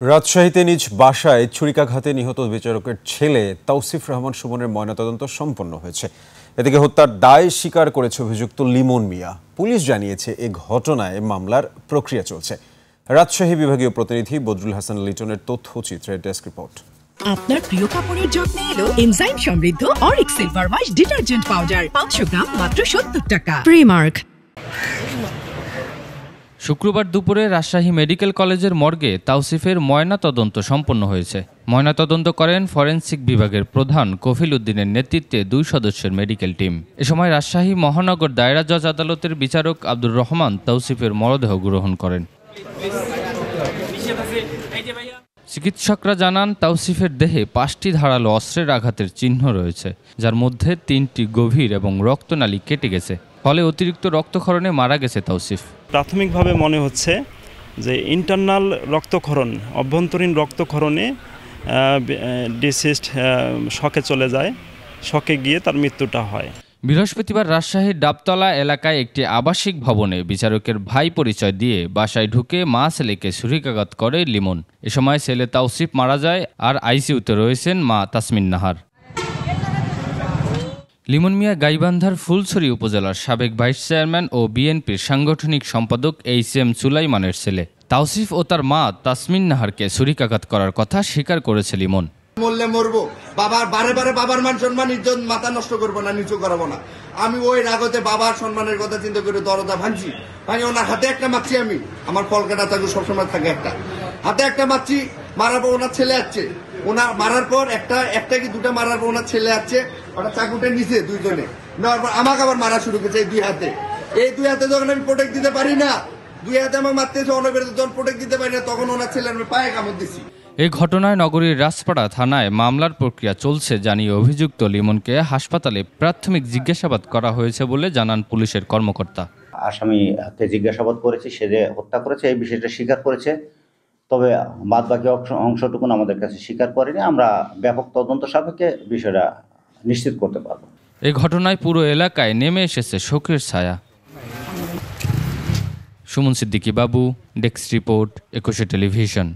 রাজশাহীতে নিজ বাসায় ছুরিকাঘাতে নিহত বিচারকের ছেলে তাওসিফ রহমান সুমনের ময়নাতদন্ত সম্পন্ন হয়েছে। এদিকে হত্যার দায় স্বীকার করেছে অভিযুক্ত লিমন মিয়া। পুলিশ জানিয়েছে এ ঘটনায় মামলার প্রক্রিয়া চলছে। রাজশাহী বিভাগীয় প্রতিনিধি বদরুল হাসান লিটনের তথ্যচিত্রের ডেস্ক রিপোর্ট। আপনার প্রিয় কাপড়ের যত্নে এলো এনজাইম সমৃদ্ধ Arik silver wash detergent powder 500 গ্রাম মাত্র 70 টাকা। প্রিমার্ক। শুক্রবার দুপুরে রাজশাহী মেডিকেল কলেজের মর্গে তাওসিফের ময়নাতদন্ত সম্পন্ন হয়েছে। ময়নাতদন্ত করেন ফরেনসিক বিভাগের প্রধান কফিল উদ্দিনের নেতৃত্বে 2 সদস্যের মেডিকেল টিম। এ সময় রাজশাহী মহানগর দায়রা জজ আদালতের বিচারক আব্দুর রহমান তাওসিফের মরদেহ গ্রহণ করেন। চিকিৎসকরা জানান তাওসিফের দেহে 5টি ধারালো অস্ত্রের আঘাতের চিহ্ন রয়েছে, যার মধ্যে 3টি গভীর এবং রক্তনালী কেটে গেছে। ফলে অতিরিক্ত রক্তক্ষরণে মারা গেছে তাওসিফ। প্রাথমিকভাবে মনে হচ্ছে যে ইন্টারনাল রক্তক্ষরণ, অভ্যন্তরীণ রক্তক্ষরণে ডিসিজড শকে চলে যায়, শকে গিয়ে তার মৃত্যুটা হয়। বৃহস্পতিবার রাজশাহীর ডাবতলা এলাকায় একটি আবাসিক ভবনে বিচারকের ভাই পরিচয় দিয়ে বাসায় ঢুকে মা ছেলেকে ছুরিকাঘাত করে লিমন। এ সময় ছেলে তাওসিফ মারা যায়, আর আইসিইউতে রয়েছেন মা তাসমিন নাহার। লিমন মিয়া গাইবান্ধার ফুলছড়ি উপজেলার সাবেক ভাইস চেয়ারম্যান ও বিএনপির সাংগঠনিক সম্পাদক এইচএম সুলাইমানের ছেলে। তাওসিফ ও তার মা তাসমিন নাহারকে ছুরিকাঘাত করার কথা স্বীকার করেছে লিমন। মরলে মরবো, বাবার বারে বারে বাবার মান সম্মান ইজ্জত মাথা নষ্ট করবো না, নিচু করাবো না। আমি ওই রাগতে বাবার সম্মানের কথা চিন্তা করে দরজা ভাঙছি, ওনার হাতে একটা মারছি। আমি আমার কলকাতা থাকবে সবসময় থাকে একটা হাতে একটা মারছি, মারার পর ওনার ছেলে আসছে, ওনার মারার পর একটা কি দুটা মারার পর ওনার ছেলে আসছে, ওটা চাকুটা নিচে দুইজনে নেওয়ার পর আমাকে আবার মারা শুরু করেছে এই দুই হাতে যখন আমি প্রোটেক্ট দিতে পারি না, দুই হাতে আমাকে মারতেছে, অনবরত যখন প্রোটেক্ট দিতে পারি না, তখন ওনার ছেলে আমি পায়ে কামড় দিছি। এই ঘটনায় নগরীর রাজপাড়া থানায় মামলার প্রক্রিয়া চলছে জানিয়ে অভিযুক্ত লিমনকে হাসপাতালে প্রাথমিক জিজ্ঞাসাবাদ করা হয়েছে বলে জানান পুলিশের কর্মকর্তা। আসামিকে জিজ্ঞাসাবাদ করেছি, সে যে হত্যা করেছে এই বিষয়টা স্বীকার করেছে, তবে বাদবাকি অংশটুকুন আমাদের কাছে স্বীকার করেনি। আমরা ব্যাপক তদন্ত সাপেক্ষে বিষয়টা নিশ্চিত করতে পারব। এই ঘটনায় পুরো এলাকায় নেমে এসেছে শোকের ছায়া। সুমন সিদ্দিকী বাবু, ডেস্ক রিপোর্ট, 21 টেলিভিশন।